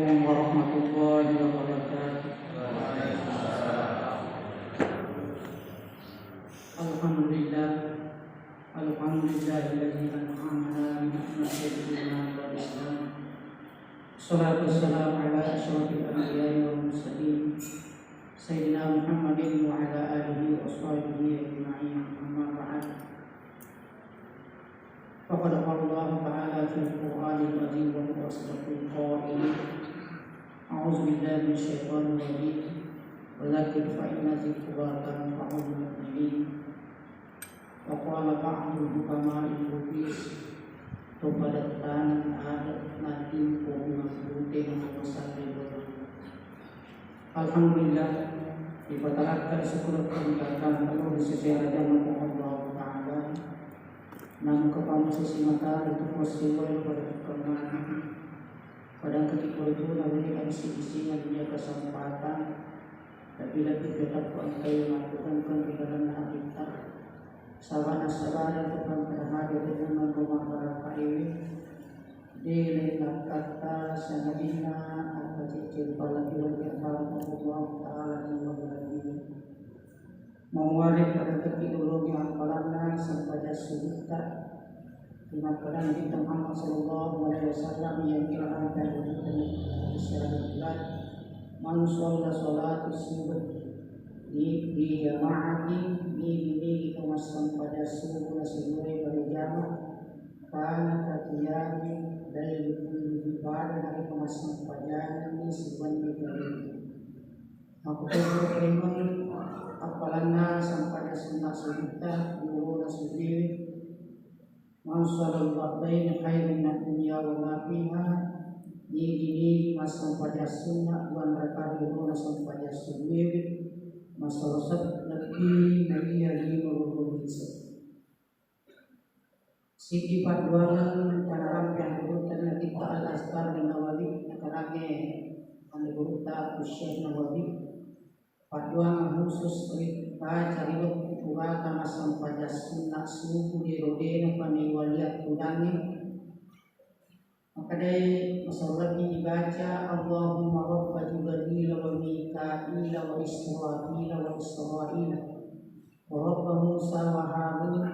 Assalamualaikum warahmatullahi wabarakatuh. Alhamdulillah, alhamdulillahilladzi an'amana bi ni'matil iman wal islam. Shalatu wassalamu ala asyrofil anbiya'i wal mursalin sayyidina Muhammadin wa ala alihi wa sahbihi ajma'in. Amma ba'd. Faqad qala Allah ta'ala fil Qur'anil Majid wa huwa asdaqul qa'ilin. A'udzu billahi minasyaitonir rajim. Wa dzakir fa inna dzikra tanfa'ul mu'minin. Wa qala ba'dul hukama'i al-hufis tubadatan adat nadim kumangkutin manusakin. Alhamdulillah, dibatalkan syukur kemuliaan Allah secara jamak Allah Ta'ala. Namun kepada sisi mata itu peristiwa yang berkembang. Pada ketika itu nabi isi dia kesempatan. Tapi lagi tetap pakai melakukan kegiatan habitat. Sawana-sawana bukan terhadap dengan rumah para kayu. Dilihat kata sanadina atau cicil baladi wajah Allah Ta'ala yang berlagi. Memuari pada teknologi hafalannya sampai sudah dimakan di Muhammad Sallallahu Alaihi Wasallam yang dilahirkan dari Israel. Manusia sholat subuh di jamaati di kemasam pada subuh sesuai pada jamaah karena katiyami dari ibadah dari kemasam pada ini sebenarnya dari aku terima apalana sampai sunnah sunnah nurul sunnah mansalul bain khairin dunya wa ma fiha di masam pada sunnah wan rakari nurul sampai sunnah masalah lagi nabi ali nurul siki paduangan kanaram yang berutan tiba al-astar dan nawawi nakarage ane beruta usyah nawawi paduangan khusus baca riwayat pura kama sampai sunnah subuh di rodena pani waliat tudangi maka dari masalah lagi dibaca Allahumma rabba jibril wa mika'il wa israfil wa isra'il wa rabba musa wa harun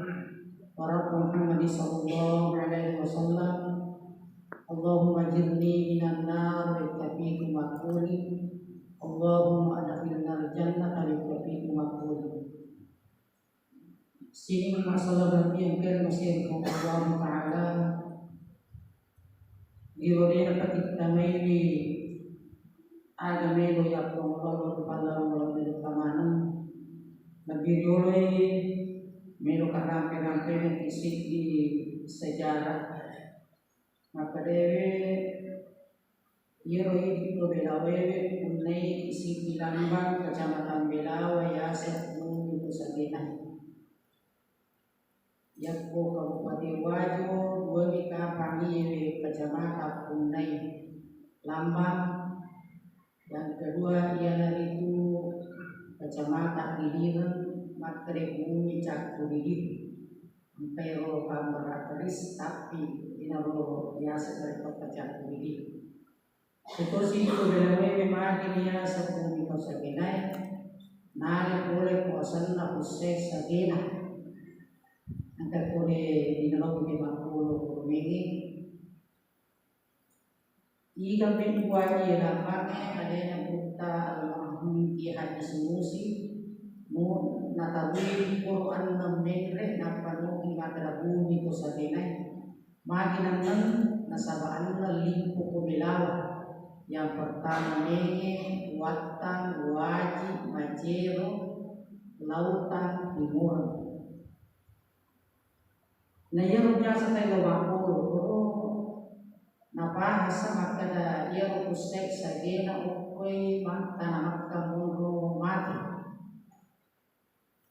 wa rabba muhammad sallallahu alaihi wasallam Allahumma jirni minan nar wa tafiq maquli Allahumma adkhilna al-jannata wa tafiq maquli. Sini masalah berarti yang masih Allah Ta'ala dirodena ketika mewi ada mewi yang Allah Ta'ala melalui keamanan lebih dulu melu karampe-rampe yang isi di sejarah maka dewe Yero itu Belawe unai isi di Lambang kecamatan Belawe Yasir Nuhu Sabina Yakbo Kabupaten Wajo Wemika Pangi kecamatan Unai Lambang yang kedua ialah itu kecamatan Gidiran Makrib Bumi Cakudidi sampai roh kamerakaris tapi ini roh biasa dari kota Cakudidi. Situasi itu Belawe memang dia sepuluh kau sagenai nari boleh kuasan nak usai sagenai angkat boleh di dalam 50 mili ikan penguai lapangan ada yang buta almarhum Ki Haji Sunusi mu natawi Quran 6 negre napanu ingatan bumi ko sagenai maginan nasabaan limpu ko Belawa. Yang pertama ini Watan, Wajib, Majero, Lautan, Timur. Nah yang biasa tayo wakul, napahasa makada iya kusek sagena ukoy mantana makamulo mati.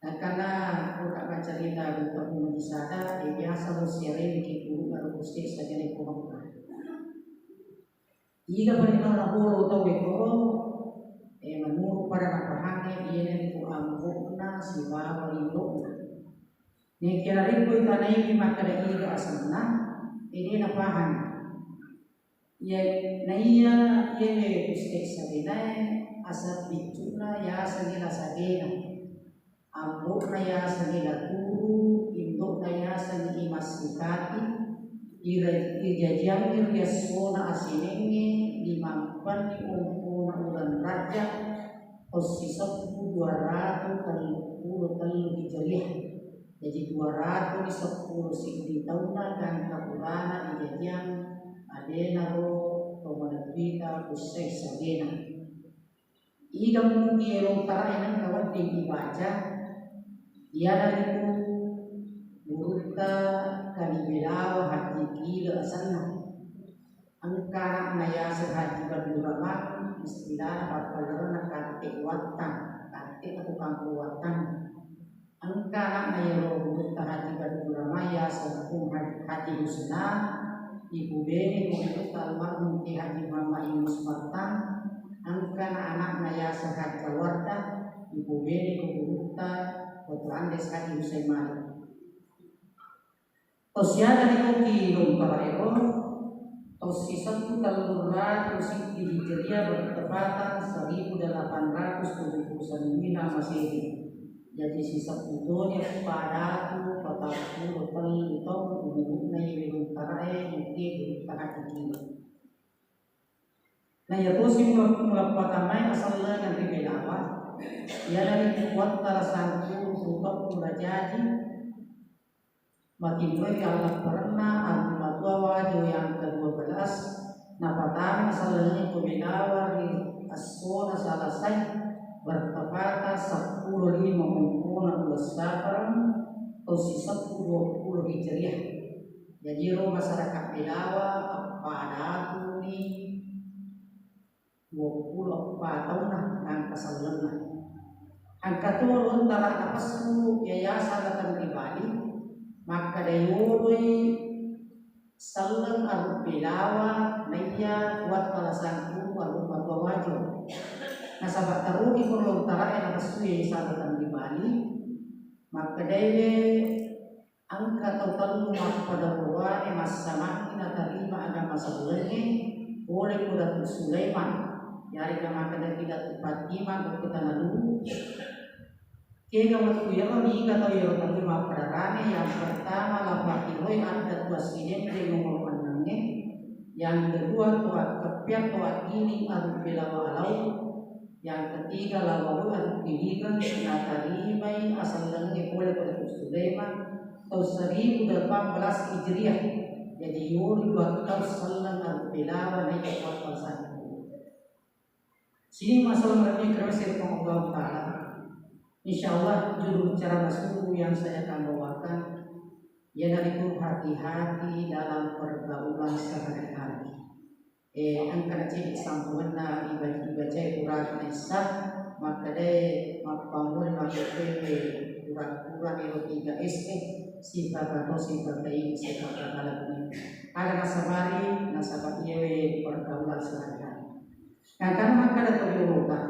Nah karena aku tak baca cerita untuk mengisada, biasa musirin kipu baru kusek sagena kumangka. Jika bagaimana bolo atau ekor, menurut pada nampaknya ia itu ambukna siwa walindukna. Ni kira ribu tanai maka dari asana ini nampahan. Ya naiya ye pustek sabina asat bicuna ya sagila sagina ambok na ya sagila turu indok na ya sagi imasikati ijajang irgasona asinenge limampan ni umpuna ulan raja posisapku 230 telu hijriah. Jadi 210 sing tahunna dan kapulana ijajang adena ro pemerintah pusat sagena idam dielong tarayan kawan dibaca ia dari itu burutta kanibelawa hati gila sana angka naya sehati berduraman istilah bakalan kate watan kate atau kampung watan angka naya ro burutta hati berduramaya satu hati husna ibu beni untuk almarhum Ki Haji Mama Ingus Martan angka anak naya sehat jawarta ibu beni kuburuta putra andes Haji Hussein Malik tosia dari koki lomparero tosisa tu talurra tosik hijriah bertepatan 1879 Masehi. Jadi sisa putonya pada tu pataku hotel itu umumnya yang terakhir mungkin takat kiri. Nah ya tu sih mulai pertama asalnya nanti belawa. Ya dari kuat tarasanku untuk mulai jadi. Makin baik kalau pernah alumni wajah yang ke-12. Nah pertama asalnya itu belawa di asona selesai. Bertepatan 10 mengumpulkan usahakan atau sisa 20 hijriah. Jadi masyarakat Belawa pada ini 24 tahun angka sebelumnya. Angka turun antara apasu yayasan dan pribadi maka dayului salang aru Belawa naya buat alasanku aru bawa wajib. Nah sahabat taruni kalau utara yang asli sahabat di Bali maka dia angka total rumah pada bahwa emas sama kita terima agama sebelumnya boleh kuda Sulaiman dari maka dia tidak tepat iman kita lalu kega waktu yang kami kata yang terima perarane yang pertama lapar kiroi ada 2 siden yang nomor 6 yang kedua tuat kepiak tuat ini aru Belawa alau yang ketiga lawaru al-Qidhikan natarimai asal lagi boleh pada Sulaiman tahun 1018 Hijriah. Jadi yuri waktu salang al-Belawa naik waktu sana. Sini masalah mereka kerasa Allah Ta'ala. Insyaallah judul bicara masuk yang saya akan bawakan yaitu hati-hati dalam pergaulan sehari-hari. Angka ciri sampurna ibaca kurang isah maka deh mapamun maka kurang itu 3 sifat atau sifat ini sifat alam ini ada nasabari yewe pergaulan sehari-hari. Nah karena maka ada terlihat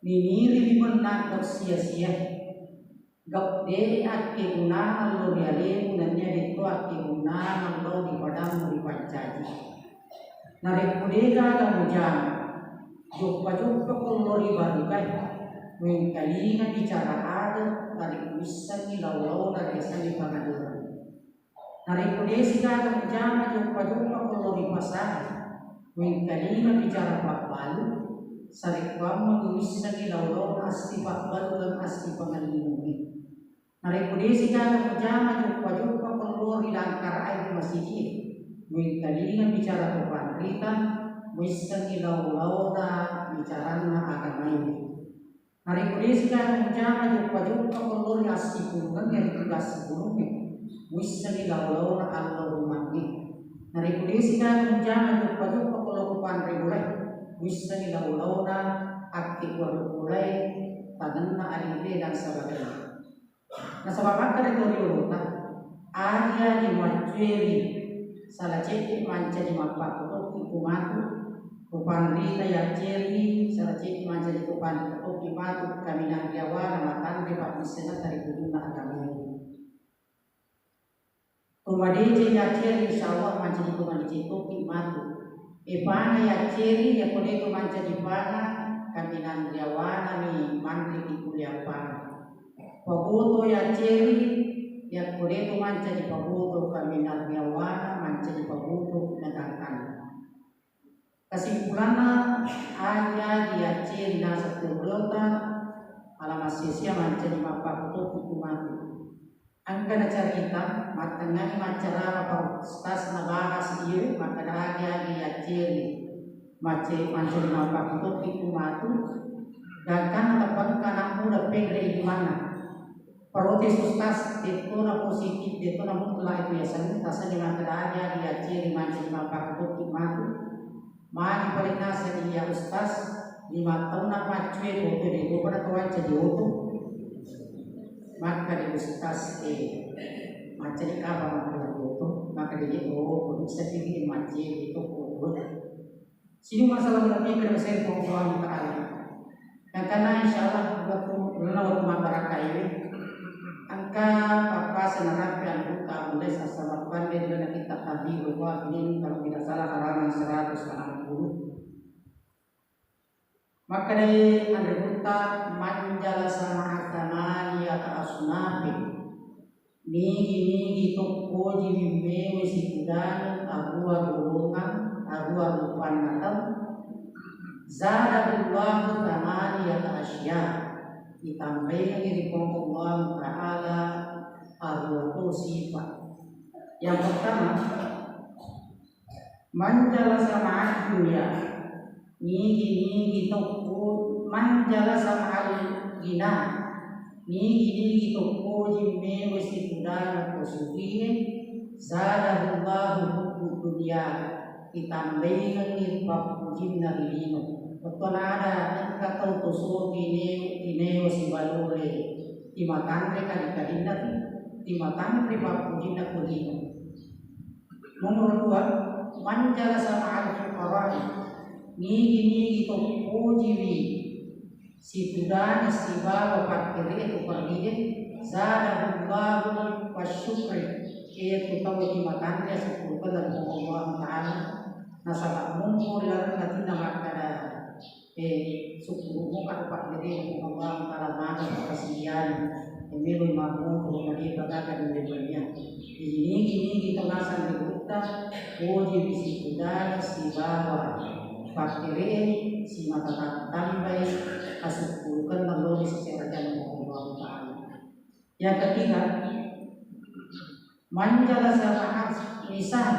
niniri di mana kau sia-sia gak de aki guna lo biarin nannya itu aki guna lo di padang di pancaji. Narik kudeka dan hujan, jumpa kolori baru kan, mengkalingan bicara ada dari bisa di lalau dari asal pengadilan. Narik kudeka dan hujan, jumpa kolori pasar, mengkalingan bicara pak balu, sarik pam bisa di lalau asli pak balu dan asli pengadilan. Narik kudeka dan hujan, jumpa kolori langkar air masjid. Mengkalingan bicara kepanritan, wiskan ilau-launa bicarana agama ini. Hari polisi kan menjama jumpa kolor asli kurungan yang dikasih kurungnya. Wiskan ilau-launa Allah rumahnya. Hari polisi kan menjama jumpa kolor kepanri mulai. Wiskan ilau-launa aktif waru mulai. Taganna alinde dan sebagainya. Nah sebab dari Korea ada di Majueri. Salah cek manca di mapak atau kumatu kupan rita yang ceri salah cek manca di kupan atau kumatu kami nak jawa namatan depan disana dari guna agama ini. Kumadi cek yang ceri insyaallah manca di kupan itu kumatu Ipana ya ciri ya kuleto manca di pana kami nandriawana ni mantri di kuliah pana. Pabuto ya ciri ya kuleto manca di pabuto kami nandriawana manca di pabuto nadangkan. Kesimpulannya hanya dia ciri nasa terulota alamat sia manca di mapabuto hukuman. Angka na carita matangani macara stas na bahas iyo makadahagi ya ciri manca di mapabuto hukuman. Gagkan atapang kanang udah pegre gimana? Parotis sustas itu na positif itu na mutla itu ya sani tasa di makadahagi ya ciri manca di mapabuto hukuman. Mani paling nasa dia ustaz 5 tahun na cuy boto di pada tuan jadi auto maka di ustaz macam ni apa maka auto maka dia oh bisa tinggi macam itu auto sini masalah lebih kerana saya Allah Taala dan karena insyaallah waktu masyarakat ini angka apa senarapi yang buka mulai sama pandai dengan kita tadi bahwa ini kalau tidak salah halaman 160 maka dari anrebuta manjala sama atamani atau asnafi nigi toko jimime sikudani abua golongan abua lupan natam zada billahu tamani atau asya ditambahin di Allah Ta'ala arwatu sifat. Yang pertama manjala sama dunia nigi toko manjala sama al-gina nigi toko jimme wasi kudana kusufiye zadahullahu hukku dunia ditambahin di papujimna lilino betul ada kata utusul ini wasi balure di matan mereka dikahindak di matan mereka pujina kulino. Nomor 2 manjala sama al-fuqara'i nigi to pujiwi si tudan si bawa pakiri itu perdiin zadahullahu wasyukri itu tahu di matan dia 10 dan Allah Ta'ala nasabak mungkur lalu katina makada syukur muka pak jadi Allah Ta'ala mana kasihan emilu mamu dari bagakan diberinya ini kita nasan dibuka uji bisi kuda si bawa fakiri si mata tambai asukurkan melalui secara Allah Ta'ala. Yang ketiga manjala sama misal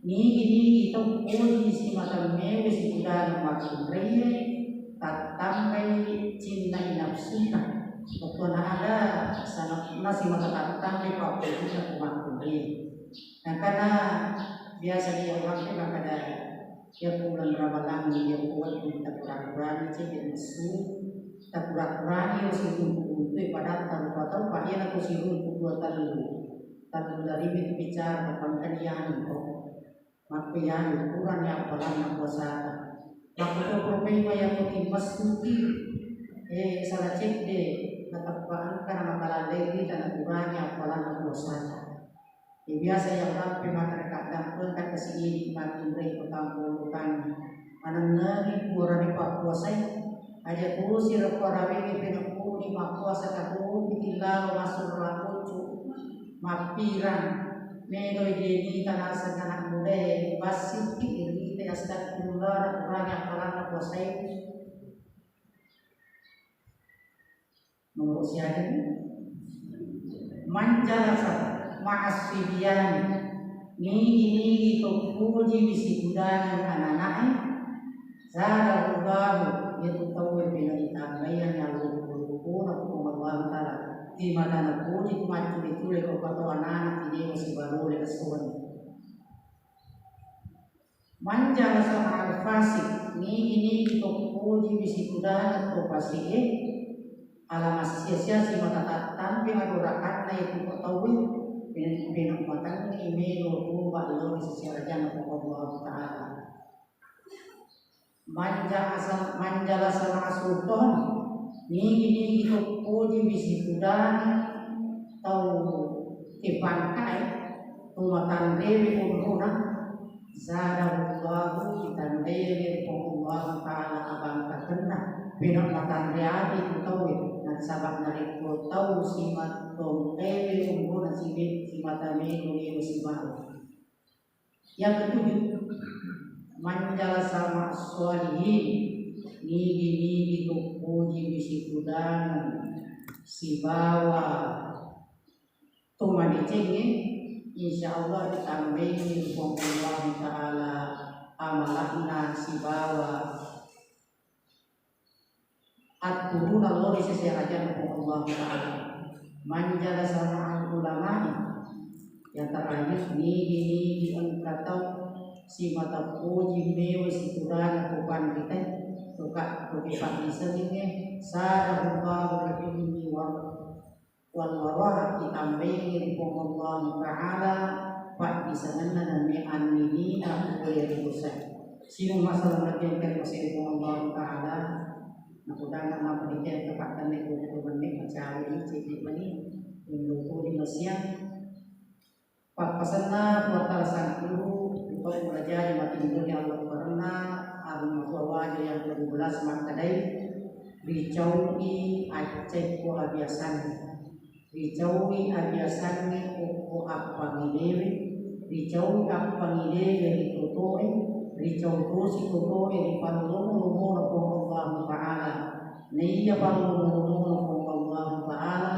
ini kita uji si mata mewe si kuda makin raya tak tambai cinta nafsuka waktu ada sana masih mata tambai waktu itu makin raya. Nah karena biasa dia orang itu ada dia pulang rabalang dia buat kita kurang-kurang cek musuh tak kurang-kurang dia sih untuk pada tahu pak dia aku sih untuk buat tahu dari bicara tentang kalian makian ukuran yang pelan yang kuasa waktu problema yang mungkin pasti salah cek deh tetap karena makalah lagi dan ukuran yang pelan yang kuasa biasa yang ramai masyarakat dan pelkat kesini makin baik utang anang nagi kurang di kuasa aja kursi rekor ini penuh di kuasa katu ditinggal masuk rakucu mapiran Melo jadi tanah sekarang mulai basi ini tidak sedang keluar orang yang kalah kuasai menurut siapa manjala maasidian ini itu puji bisi kudan anak-anak zadallahu itu tahu bila ditambayan yang lupa Allah Ta'ala di mana puji macam itu leko kata anak ini masih baru leko suan manjala sama al-fasik ini itu puji bisi kudan atau fasik alamat sia-sia si mata tampil adurakan itu tahu binang matang ini lo lo secara jangan Allah Ta'ala manjala sama sultan ini itu puji bisi kudan tahu kepangkai tumatan dewi umurna Zadallahu ditandai Allah Ta'ala abang katena pinot matan reali kutawi nan sabak narik kutau simat tongkele umbu nan simatame kuni usimahu. Yang ketujuh, manjala sama solihin nigi tupuji bisi kudan si bawa tumani cengin insyaallah ditambahin Allah Ta'ala amalahna si bawa at-turun Allah disisi ajan Allah Ta'ala manjala sama ulama yang terakhir nigi engkatau si mata puji mewa si kurang kupan kita suka kukipak diselingnya sadahullah berfirmi walwarah ditambahin Allah Ta'ala pak disanana dan mi'annina boleh diusah sinu masalah lagi yang masih Allah Ta'ala nakudangan apa dikira kepatan itu menit mencari cipik ini mendukung di Mesir pak pesanna portal sangkuru untuk belajar mati dunia Allah karena arum wajah yang ke-12 makadai dicauki Aceh ko abiasan dicauki abiasan ko apa ngidewi dicauki apa ngidewi ditutupi dicauki si tutupi di palung-palung Allah Ta'ala niya palung-palung Allah Ta'ala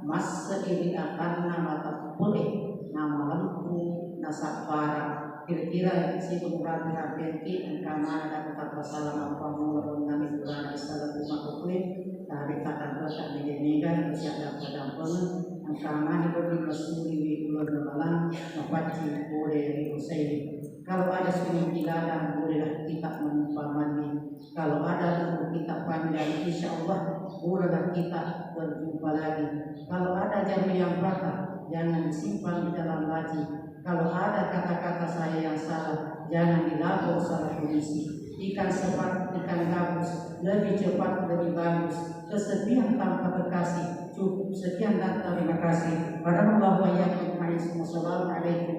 masa ini akan nama terpulih nama lempu nasabara kira-kira si pemurah berarti angkama ada kata pasalan apa mula dengan bulan salah lima uklim dari kata dosa megan bersiap pada pengen angkama diberi mesuri di bulan malam membaca boleh diusai kalau ada sunnah iladah bolehlah kita mengumpamani kalau ada kita panjang insyaallah bolehlah kita berjumpa lagi kalau ada jarum yang patah jangan disimpan di dalam laci. Kalau ada kata-kata saya yang salah, jangan dilapor salah polisi. Ikan sepat, ikan gabus, lebih cepat, lebih bagus. Kesepian tanpa kekasih, cukup sekian dan terima kasih. Pada Allah wa yakum. Assalamualaikum